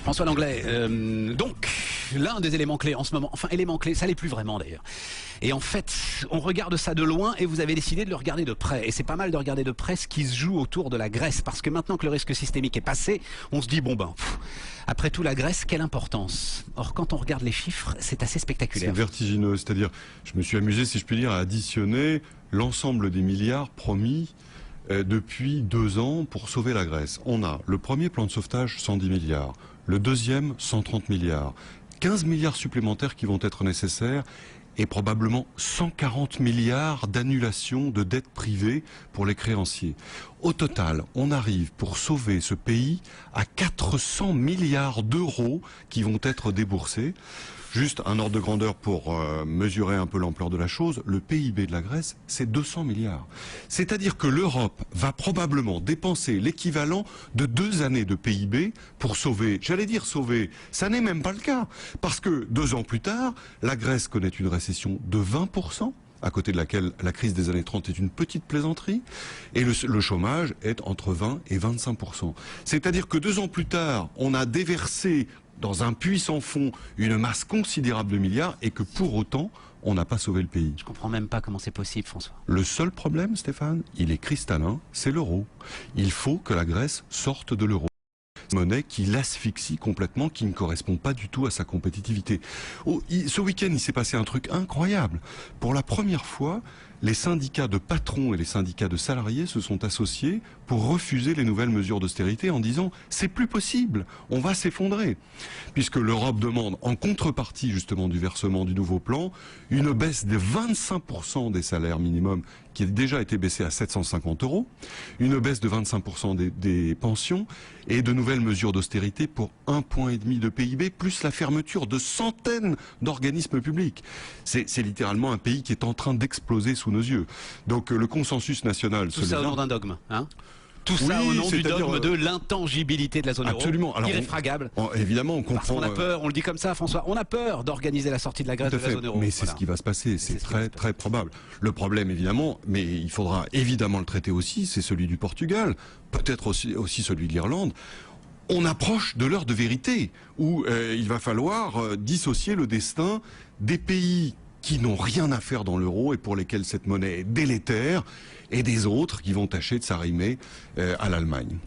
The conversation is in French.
François Langlais, donc l'un des éléments clés en ce moment, enfin élément clé, ça l'est plus vraiment d'ailleurs. Et en fait, on regarde ça de loin et vous avez décidé de le regarder de près. Et c'est pas mal de regarder de près ce qui se joue autour de la Grèce, parce que maintenant que le risque systémique est passé, on se dit bon ben, après tout la Grèce, quelle importance? Or quand on regarde les chiffres, c'est assez spectaculaire. C'est vertigineux, c'est-à-dire, je me suis amusé, si je puis dire, à additionner l'ensemble des milliards promis depuis 2 ans pour sauver la Grèce. On a le premier plan de sauvetage, 110 milliards, le deuxième, 130 milliards, 15 milliards supplémentaires qui vont être nécessaires et probablement 140 milliards d'annulation de dettes privées pour les créanciers. Au total, on arrive pour sauver ce pays à 400 milliards d'euros qui vont être déboursés. Juste un ordre de grandeur pour mesurer un peu l'ampleur de la chose, le PIB de la Grèce, c'est 200 milliards. C'est-à-dire que l'Europe va probablement dépenser l'équivalent de 2 années de PIB pour sauver, j'allais dire sauver, ça n'est même pas le cas. Parce que 2 ans plus tard, la Grèce connaît une récession de 20%. À côté de laquelle la crise des années 30 est une petite plaisanterie, et le chômage est entre 20 et 25%. C'est-à-dire que 2 ans plus tard, on a déversé dans un puits sans fond une masse considérable de milliards, et que pour autant, on n'a pas sauvé le pays. Je comprends même pas comment c'est possible, François. Le seul problème, Stéphane, il est cristallin, c'est l'euro. Il faut que la Grèce sorte de l'euro. Monnaie qui l'asphyxie complètement, qui ne correspond pas du tout à sa compétitivité. Ce week-end, il s'est passé un truc incroyable. Pour la première fois, les syndicats de patrons et les syndicats de salariés se sont associés pour refuser les nouvelles mesures d'austérité en disant « c'est plus possible, on va s'effondrer ». Puisque l'Europe demande, en contrepartie justement du versement du nouveau plan, une baisse de 25% des salaires minimums qui a déjà été baissé à 750 €, une baisse de 25% des pensions et de nouvelles mesures d'austérité pour 1,5 point de PIB, plus la fermeture de centaines d'organismes publics. C'est littéralement un pays qui est en train d'exploser sous nos yeux. Donc le consensus national... Tout ça au nom d'un dogme, hein? Tout ça au nom du dogme de l'intangibilité de la zone absolument. euro, irréfragable. Évidemment, on comprend. Parce qu'on a peur, on le dit comme ça, François, on a peur d'organiser la sortie de la Grèce de la zone euro. Mais c'est ce qui va se passer, c'est très probable. Le problème, évidemment, mais il faudra évidemment le traiter aussi, c'est celui du Portugal, peut-être aussi celui de l'Irlande. On approche de l'heure de vérité, où il va falloir dissocier le destin des pays qui n'ont rien à faire dans l'euro et pour lesquels cette monnaie est délétère, et des autres qui vont tâcher de s'arrimer à l'Allemagne.